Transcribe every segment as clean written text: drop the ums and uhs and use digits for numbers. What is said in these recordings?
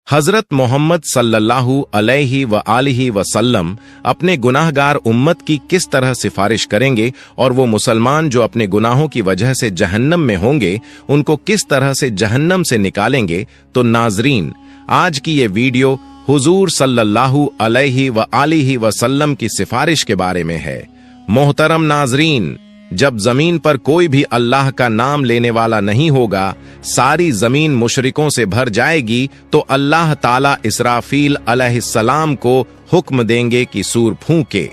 हजरत मोहम्मद सल्लल्लाहु अलैहि व आलिहि वसल्लम अपने गुनाहगार उम्मत की किस तरह सिफारिश करेंगे और वो मुसलमान जो अपने गुनाहों की वजह से जहन्नम में होंगे उनको किस तरह से जहन्नम से निकालेंगे। तो नाजरीन, आज की ये वीडियो हुजूर सल्लल्लाहु अलैहि व आलिहि वसल्लम की सिफारिश के बारे में है। मोहतरम नाजरीन, जब जमीन पर कोई भी अल्लाह का नाम लेने वाला नहीं होगा, सारी जमीन मुशरिकों से भर जाएगी, तो अल्लाह ताला इसराफील अलैहिस्सलाम को हुक्म देंगे कि सूर फूंके।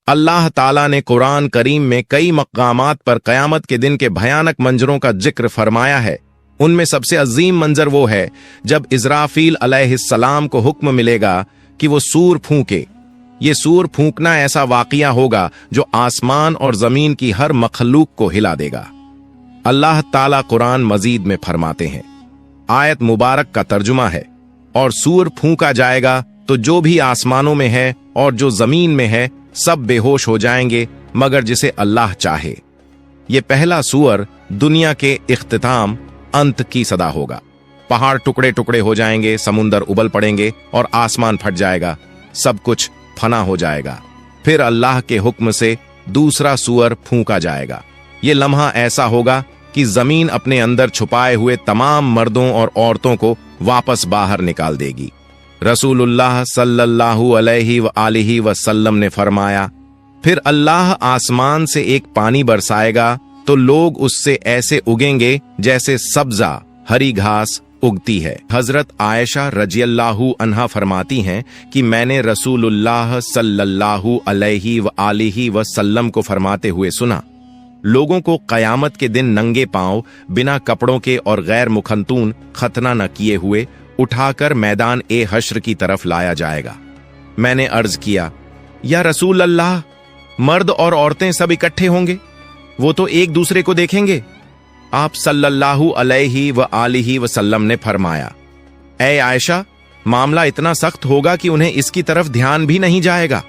अल्लाह ताला ने कुरान करीम में कई मकामात पर कयामत के दिन के भयानक मंजरों का जिक्र फरमाया है। उनमें सबसे अजीम मंजर वो है जब इज़राफील अलैहिस्सलाम को हुक्म मिलेगा कि वो सूर फूंके। ये सूर फूंकना ऐसा वाक़िया होगा जो आसमान और जमीन की हर मखलूक को हिला देगा। अल्लाह ताला कुरान मजीद में फरमाते हैं, आयत मुबारक का तर्जुमा है, और सूर फूंका जाएगा तो जो भी आसमानों में है और जो जमीन में है सब बेहोश हो जाएंगे मगर जिसे अल्लाह चाहे। ये पहला सूअर दुनिया के इख्तिताम अंत की सदा होगा। पहाड़ टुकड़े टुकड़े हो जाएंगे, समुंदर उबल पड़ेंगे और आसमान फट जाएगा, सब कुछ फना हो जाएगा। फिर अल्लाह के हुक्म से दूसरा सूअर फूंका जाएगा। ये लम्हा ऐसा होगा कि जमीन अपने अंदर छुपाए हुए तमाम मर्दों और औरतों को वापस बाहर निकाल देगी। रसूलुल्लाह सल्लल्लाहु अलैहि व आलिहि वसल्लम ने फरमाया, फिर अल्लाह आसमान से एक पानी बरसाएगा तो लोग उससे ऐसे उगेंगे जैसे सब्जा हरी घास उगती है। हजरत आयशा रजियल्लाहु अन्हा फरमाती हैं कि मैंने रसूलुल्लाह सल्लल्लाहु अलैहि व आलिहि वसल्लम को फरमाते हुए सुना, लोगों को कयामत के दिन नंगे पांव बिना कपड़ों के और गैर मुखंतून खतना न किए हुए उठाकर मैदान ए हश्र की तरफ लाया जाएगा। मैंने अर्ज किया, या रसूल अल्लाह, मर्द और औरतें सब इकट्ठे होंगे, वो तो एक दूसरे को देखेंगे। आप सल्लल्लाहु अलैहि व आलिहि वसल्लम ने फरमाया, ऐ आयशा, मामला इतना सख्त होगा कि उन्हें इसकी तरफ ध्यान भी नहीं जाएगा।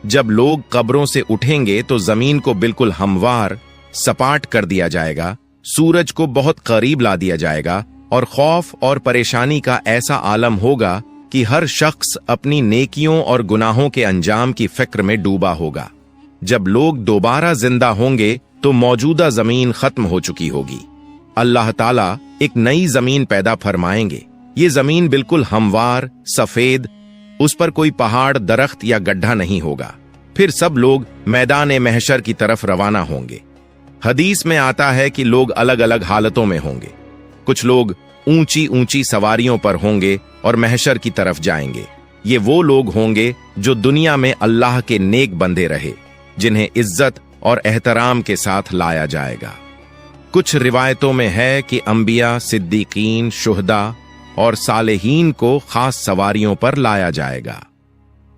जब लोग कब्रों से उठेंगे तो जमीन को बिल्कुल हमवार सपाट कर दिया जाएगा, सूरज को बहुत करीब ला दिया जाएगा और खौफ और परेशानी का ऐसा आलम होगा कि हर शख्स अपनी नेकियों और गुनाहों के अंजाम की फिक्र में डूबा होगा। जब लोग दोबारा जिंदा होंगे तो मौजूदा जमीन खत्म हो चुकी होगी। अल्लाह ताला एक नई जमीन पैदा फरमाएंगे। ये जमीन बिल्कुल हमवार सफेद, उस पर कोई पहाड़ दरख्त या गड्ढा नहीं होगा। फिर सब लोग मैदान महशर की तरफ रवाना होंगे। हदीस में आता है कि लोग अलग अलग हालतों में होंगे। कुछ लोग ऊंची ऊंची सवारियों पर होंगे और महशर की तरफ जाएंगे। ये वो लोग होंगे जो दुनिया में अल्लाह के नेक बंदे रहे, जिन्हें इज्जत और एहतराम के साथ लाया जाएगा। कुछ रिवायतों में है कि अंबिया, सिद्दीकीन, शुहदा और सालेहीन को खास सवारियों पर लाया जाएगा।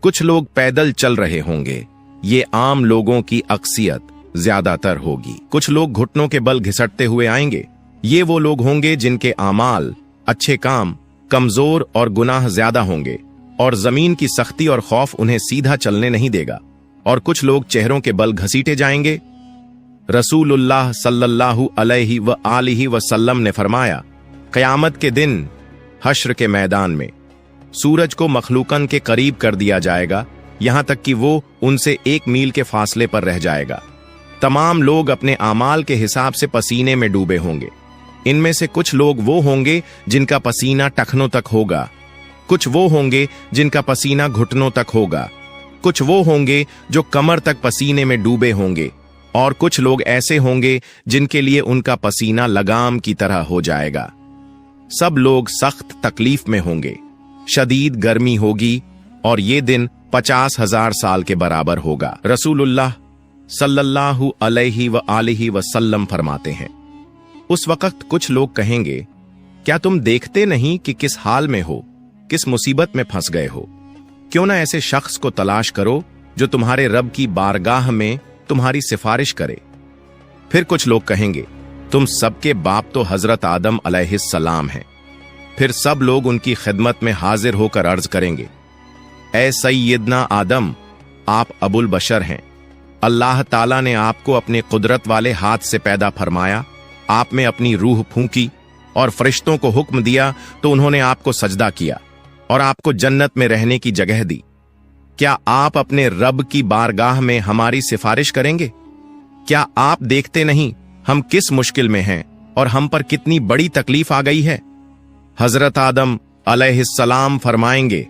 कुछ लोग पैदल चल रहे होंगे। ये आम लोगों की अक्सियत ज्यादातर होगी। कुछ लोग घुटनों के बल घिसटते हुए आएंगे। ये वो लोग होंगे जिनके आमाल, अच्छे काम कमजोर और गुनाह ज्यादा होंगे और जमीन की सख्ती और खौफ उन्हें सीधा चलने नहीं देगा। और कुछ लोग चेहरों के बल घसीटे जाएंगे। रसूलुल्लाह सल्लल्लाहु अलैहि व आलिहि वसल्लम ने फरमाया, क़यामत के दिन हश्र के मैदान में सूरज को मखलूकन के करीब कर दिया जाएगा, यहां तक कि वो उनसे 1 मील के फासले पर रह जाएगा। तमाम लोग अपने आमाल के हिसाब से पसीने में डूबे होंगे। इनमें से कुछ लोग वो होंगे जिनका पसीना टखनों तक होगा, कुछ वो होंगे जिनका पसीना घुटनों तक होगा, कुछ वो होंगे जो कमर तक पसीने में डूबे होंगे, और कुछ लोग ऐसे होंगे जिनके लिए उनका पसीना लगाम की तरह हो जाएगा। सब लोग सख्त तकलीफ में होंगे, शदीद गर्मी होगी और ये दिन 50,000 साल के बराबर होगा। रसूलुल्लाह सल्लल्लाहु अलैहि व आलिहि वसल्लम फरमाते हैं, उस वक्त कुछ लोग कहेंगे, क्या तुम देखते नहीं कि किस हाल में हो, किस मुसीबत में फंस गए हो? क्यों ना ऐसे शख्स को तलाश करो जो तुम्हारे रब की बारगाह में तुम्हारी सिफारिश करे। फिर कुछ लोग कहेंगे, तुम सबके बाप तो हजरत आदम अलैहिस्सलाम हैं। फिर सब लोग उनकी खिदमत में हाजिर होकर अर्ज करेंगे, ए सैयदना आदम, आप अबुल बशर हैं, अल्लाह ताला ने आपको अपने कुदरत वाले हाथ से पैदा फरमाया, आप में अपनी रूह फूंकी और फरिश्तों को हुक्म दिया तो उन्होंने आपको सजदा किया और आपको जन्नत में रहने की जगह दी। क्या आप अपने रब की बारगाह में हमारी सिफारिश करेंगे? क्या आप देखते नहीं हम किस मुश्किल में हैं और हम पर कितनी बड़ी तकलीफ आ गई है? हजरत आदम अलैहिस्सलाम फरमाएंगे,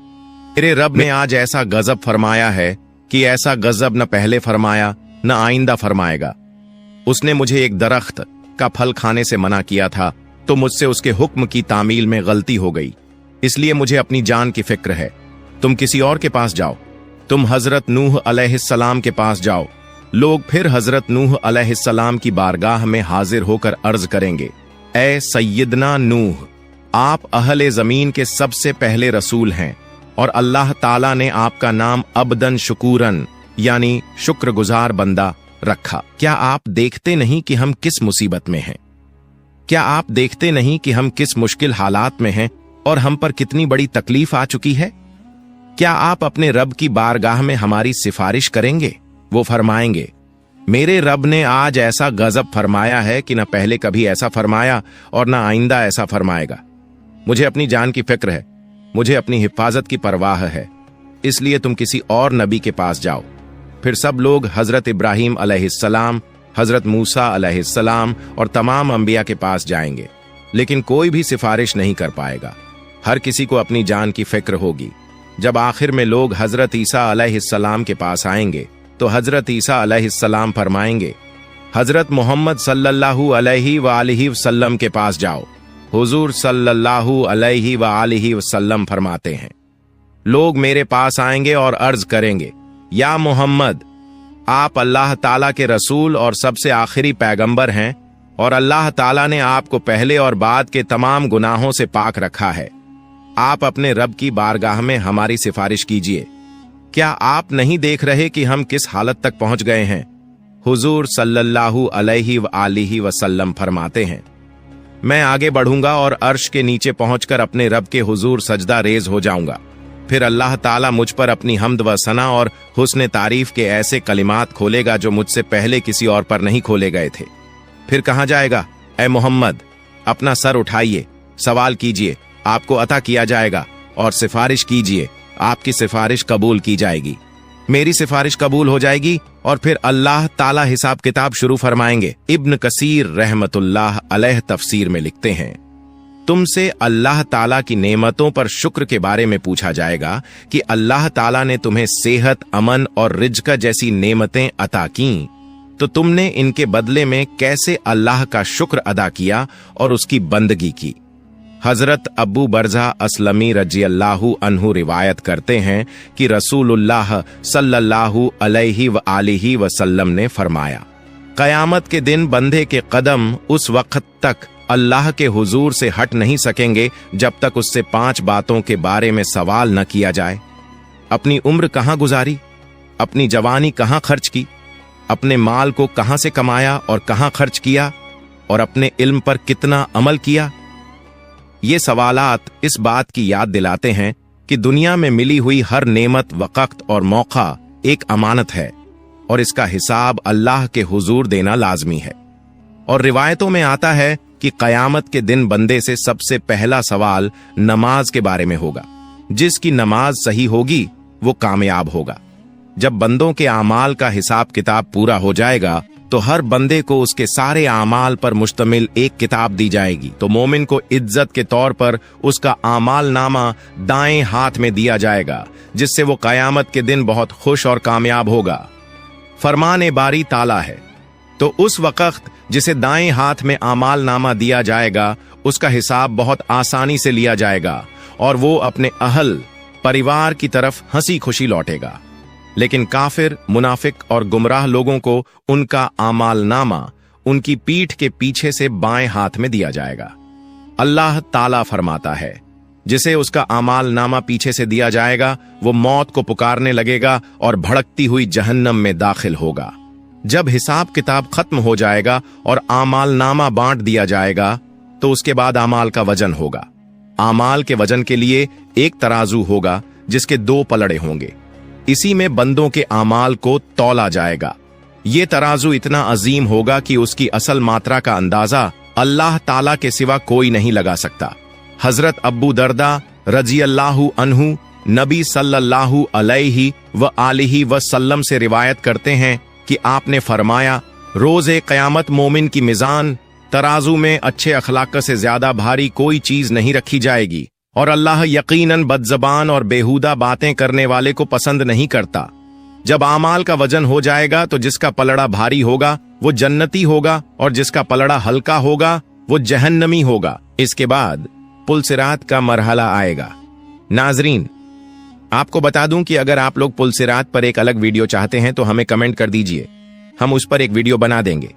मेरे रब ने आज ऐसा गजब फरमाया है कि ऐसा गजब न पहले फरमाया न आइंदा फरमाएगा। उसने मुझे एक दरख्त का फल खाने से मना किया था तो मुझसे उसके हुक्म की तामील में गलती हो गई, इसलिए मुझे अपनी जान की फिक्र है। तुम किसी और के पास जाओ, तुम हजरत नूह अलैहिस्सलाम के पास जाओ। लोग फिर हजरत नूह अलैहिस्सलाम की बारगाह में हाजिर होकर अर्ज करेंगे, ए सैयदना नूह, आप अहले जमीन के सबसे पहले रसूल हैं और अल्लाह ताला ने आपका नाम अब्दन शुकूरन यानी शुक्रगुजार बंदा रखा। क्या आप देखते नहीं कि हम किस मुसीबत में हैं? क्या आप देखते नहीं कि हम किस मुश्किल हालात में हैं और हम पर कितनी बड़ी तकलीफ आ चुकी है? क्या आप अपने रब की बारगाह में हमारी सिफारिश करेंगे? वो फरमाएंगे, मेरे रब ने आज ऐसा गजब फरमाया है कि न पहले कभी ऐसा फरमाया और न आइंदा ऐसा फरमाएगा। मुझे अपनी जान की फिक्र है, मुझे अपनी हिफाजत की परवाह है, इसलिए तुम किसी और नबी के पास जाओ। फिर सब लोग हजरत इब्राहीम अलैहिस्सलाम, हजरत मूसा अलैहिस्सलाम और तमाम अंबिया के पास जाएंगे, लेकिन कोई भी सिफारिश नहीं कर पाएगा। हर किसी को अपनी जान की फिक्र होगी। जब आखिर में लोग हजरत ईसा अलैहिस्सलाम के पास आएंगे तो हजरत ईसा अलैहिस्सलाम फरमाएंगे, हजरत मोहम्मद सल्लल्लाहु अलैहि व आलिहि वसल्लम के पास जाओ। हुजूर सल्लल्लाहु अलैहि व आलिहि वसल्लम फरमाते हैं, लोग मेरे पास आएंगे और अर्ज करेंगे, या मोहम्मद, आप अल्लाह ताला के रसूल और सबसे आखिरी पैगंबर हैं और अल्लाह ताला ने आपको पहले और बाद के तमाम गुनाहों से पाक रखा है। आप अपने रब की बारगाह में हमारी सिफारिश कीजिए। क्या आप नहीं देख रहे कि हम किस हालत तक पहुंच गए हैं? हुजूर सल्लल्लाहु अलैहि व आलिहि वसल्लम फरमाते हैं, मैं आगे बढ़ूंगा और अर्श के नीचे पहुंचकर अपने रब के हुजूर सजदा रेज हो जाऊंगा। फिर अल्लाह ताला मुझ पर अपनी हम्द व सना और हुस्न तारीफ के ऐसे कलिमात खोलेगा जो मुझसे पहले किसी और पर नहीं खोले गए थे। फिर कहा जाएगा, ए मोहम्मद, अपना सर उठाइए, सवाल कीजिए, आपको अता किया जाएगा, और सिफारिश कीजिए, आपकी सिफारिश कबूल की जाएगी। मेरी सिफारिश कबूल हो जाएगी और फिर अल्लाह ताला हिसाब किताब शुरू फरमाएंगे। इब्न कसीर रहमतुल्लाह अलैह तफसीर में लिखते हैं, तुमसे अल्लाह ताला की नेमतों पर शुक्र के बारे में पूछा जाएगा कि अल्लाह ताला ने तुम्हें सेहत, अमन और रिज्क जैसी नेमतें अता की, तो तुमने इनके बदले में कैसे अल्लाह का शुक्र अदा किया और उसकी बंदगी की। हजरत अबू बरजा असलमी रज़ियल्लाहु अन्हु रिवायत करते हैं कि रसूलुल्लाह सल्लल्लाहु अलैहि व आलिहि वसल्लम ने फरमाया, कयामत के दिन बंदे के कदम उस वक्त तक अल्लाह के हुजूर से हट नहीं सकेंगे जब तक उससे 5 बातों के बारे में सवाल न किया जाए। अपनी उम्र कहाँ गुजारी, अपनी जवानी कहाँ खर्च की, अपने माल को कहाँ से कमाया और कहाँ खर्च किया, और अपने इल्म पर कितना अमल किया। ये सवालात इस बात की याद दिलाते हैं कि दुनिया में मिली हुई हर नेमत, वक़्त और मौका एक अमानत है और इसका हिसाब अल्लाह के हुजूर देना लाजमी है। और रिवायतों में आता है कि कयामत के दिन बंदे से सबसे पहला सवाल नमाज के बारे में होगा। जिसकी नमाज सही होगी वो कामयाब होगा। जब बंदों के आमाल का हिसाब किताब पूरा हो जाएगा तो हर बंदे को उसके सारे आमाल पर मुश्तमिल एक किताब दी जाएगी। तो मोमिन को इज्जत के तौर पर उसका आमाल नामा दाएं हाथ में दिया जाएगा, जिससे वो कयामत के दिन बहुत खुश और कामयाब होगा। फरमान बारी ताला है, तो उस वक्त जिसे दाएं हाथ में आमाल नामा दिया जाएगा उसका हिसाब बहुत आसानी से लिया जाएगा और वो अपने अहल परिवार की तरफ हंसी खुशी लौटेगा। लेकिन काफिर, मुनाफिक और गुमराह लोगों को उनका आमाल नामा उनकी पीठ के पीछे से बाएं हाथ में दिया जाएगा। अल्लाह ताला फरमाता है, जिसे उसका आमाल नामा पीछे से दिया जाएगा वो मौत को पुकारने लगेगा और भड़कती हुई जहन्नम में दाखिल होगा। जब हिसाब किताब खत्म हो जाएगा और आमाल नामा बांट दिया जाएगा तो उसके बाद आमाल का वजन होगा। आमाल के वजन के लिए एक तराजू होगा जिसके 2 पलड़े होंगे। इसी में बंदों के आमाल को तौला जाएगा। ये तराजू इतना अजीम होगा कि उसकी असल मात्रा का अंदाजा अल्लाह ताला के सिवा कोई नहीं लगा सकता। हजरत अब्बू दर्दा रजी अल्लाहु अन्हु नबी सल्लल्लाहु अलैहि व आलिहि वसल्लम से रिवायत करते हैं कि आपने फरमाया, रोज़े क़यामत मोमिन की मिजान तराजू में अच्छे अखलाक से ज्यादा भारी कोई चीज नहीं रखी जाएगी, और अल्लाह यकीनन बदजबान और बेहुदा बातें करने वाले को पसंद नहीं करता। जब आमाल का वजन हो जाएगा तो जिसका पलड़ा भारी होगा वो जन्नती होगा और जिसका पलड़ा हल्का होगा वो जहन्नमी होगा। इसके बाद पुलसिरात का मरहला आएगा। नाजरीन, आपको बता दूं कि अगर आप लोग पुलसिरात पर एक अलग वीडियो चाहते हैं तो हमें कमेंट कर दीजिए, हम उस पर एक वीडियो बना देंगे।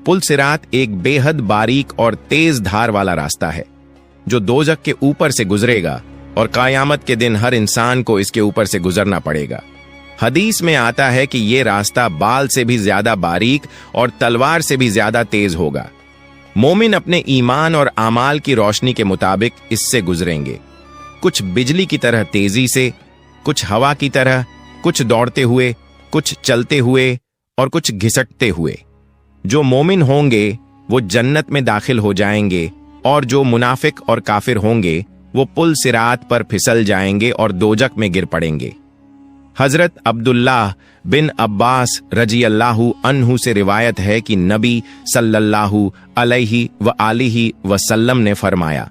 पुलसिरात एक बेहद बारीक और तेज धार वाला रास्ता है जो दोजख के ऊपर से गुजरेगा और क़यामत के दिन हर इंसान को इसके ऊपर से गुजरना पड़ेगा। हदीस में आता है कि ये रास्ता बाल से भी ज्यादा बारीक और तलवार से भी ज्यादा तेज होगा। मोमिन अपने ईमान और आमाल की रोशनी के मुताबिक इससे गुजरेंगे, कुछ बिजली की तरह तेजी से, कुछ हवा की तरह, कुछ दौड़ते हुए, कुछ चलते हुए और कुछ घिसटते हुए। जो मोमिन होंगे वो जन्नत में दाखिल हो जाएंगे और जो मुनाफिक और काफिर होंगे वो पुल सिरात पर फिसल जाएंगे और दोजक में गिर पड़ेंगे। हजरत अब्दुल्लाह बिन अब्बास रजी अल्लाहु अन्हु से रिवायत है कि नबी सल्लल्लाहु अलैहि व आलिहि वसल्लम ने फरमाया,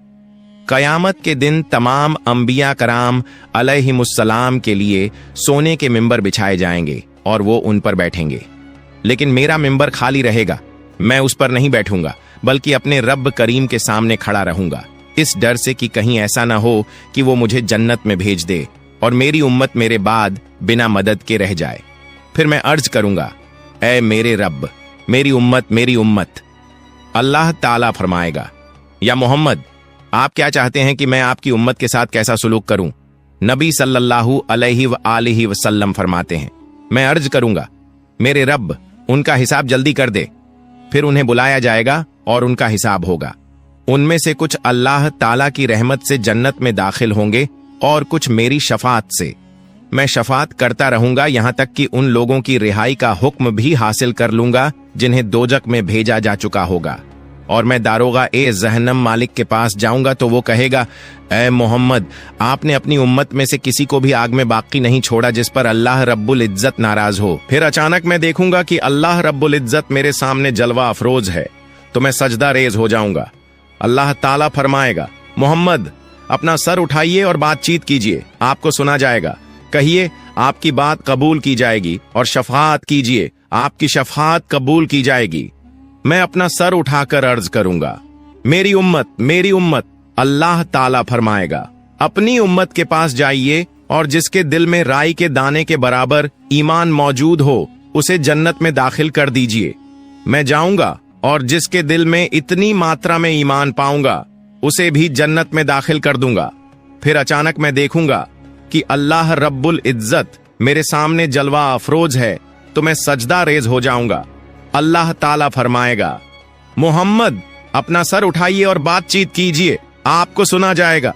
कयामत के दिन तमाम अंबिया कराम अलैहिमुस्सलाम के लिए सोने के मिंबर बिछाए जाएंगे और वो उन पर बैठेंगे, लेकिन मेरा मिंबर खाली रहेगा। मैं उस पर नहीं बैठूंगा बल्कि अपने रब करीम के सामने खड़ा रहूंगा, इस डर से कि कहीं ऐसा ना हो कि वो मुझे जन्नत में भेज दे और मेरी उम्मत मेरे बाद बिना मदद के रह जाए। फिर मैं अर्ज करूंगा, ऐ मेरे रब, मेरी उम्मत। अल्लाह ताला फरमाएगा, या मोहम्मद, आप क्या चाहते हैं कि मैं आपकी उम्मत के साथ कैसा सुलूक करूं? नबी सल्लल्लाहु अलैहि व आलिहि वसल्लम फरमाते हैं, मैं अर्ज करूंगा, मेरे रब, उनका हिसाब जल्दी कर दे। फिर उन्हें बुलाया जाएगा और उनका हिसाब होगा। उनमें से कुछ अल्लाह ताला की रहमत से जन्नत में दाखिल होंगे और कुछ मेरी शफात से। मैं शफात करता रहूंगा यहां तक कि उन लोगों की रिहाई का हुक्म भी हासिल कर लूंगा जिन्हें दोजक में भेजा जा चुका होगा। और मैं दारोगा ए जहन्नम मालिक के पास जाऊंगा तो वो कहेगा, ऐ मोहम्मद, आपने अपनी उम्मत में से किसी को भी आग में बाकी नहीं छोड़ा जिस पर अल्लाह रब्बुल इज्जत नाराज हो। फिर अचानक मैं देखूंगा कि अल्लाह रब्बुल इज्जत मेरे सामने जलवा अफरोज है, तो मैं सजदा रेज हो जाऊंगा। अल्लाह ताला फरमाएगा, मोहम्मद, अपना सर उठाइए और बातचीत कीजिए, आपको सुना जाएगा। कहिए, आपकी बात कबूल की जाएगी, और शफात कीजिए, आपकी शफात कबूल की जाएगी। मैं अपना सर उठाकर अर्ज करूंगा, मेरी उम्मत। अल्लाह ताला फरमाएगा, अपनी उम्मत के पास जाइए और जिसके दिल में राई के दाने के बराबर ईमान मौजूद हो उसे जन्नत में दाखिल कर दीजिए। मैं जाऊंगा और जिसके दिल में इतनी मात्रा में ईमान पाऊंगा उसे भी जन्नत में दाखिल कर दूंगा। फिर अचानक मैं देखूंगा कि अल्लाह रब्बुल इज्जत मेरे सामने जलवा अफरोज है, तो मैं सजदा रेज हो जाऊंगा। अल्लाह ताला फरमाएगा, मोहम्मद, अपना सर उठाइए और बातचीत कीजिए, आपको सुना जाएगा।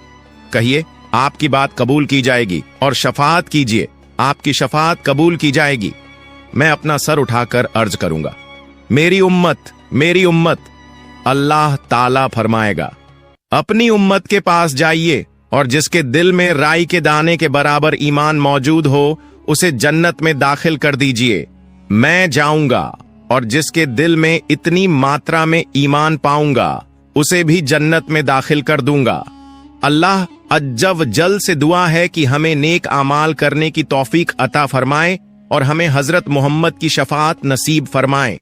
कहिए, आपकी बात कबूल की जाएगी, और शफात कीजिए, आपकी शफात कबूल की जाएगी। मैं अपना सर उठाकर अर्ज करूंगा, मेरी उम्मत। अल्लाह ताला फरमाएगा, अपनी उम्मत के पास जाइए और जिसके दिल में राई के दाने के बराबर ईमान मौजूद हो उसे जन्नत में दाखिल कर दीजिए। मैं जाऊंगा और जिसके दिल में इतनी मात्रा में ईमान पाऊंगा उसे भी जन्नत में दाखिल कर दूंगा। अल्लाह अज्जव जल से दुआ है कि हमें नेक आमाल करने की तौफीक अता फरमाए और हमें हजरत मोहम्मद की शफात नसीब फरमाए।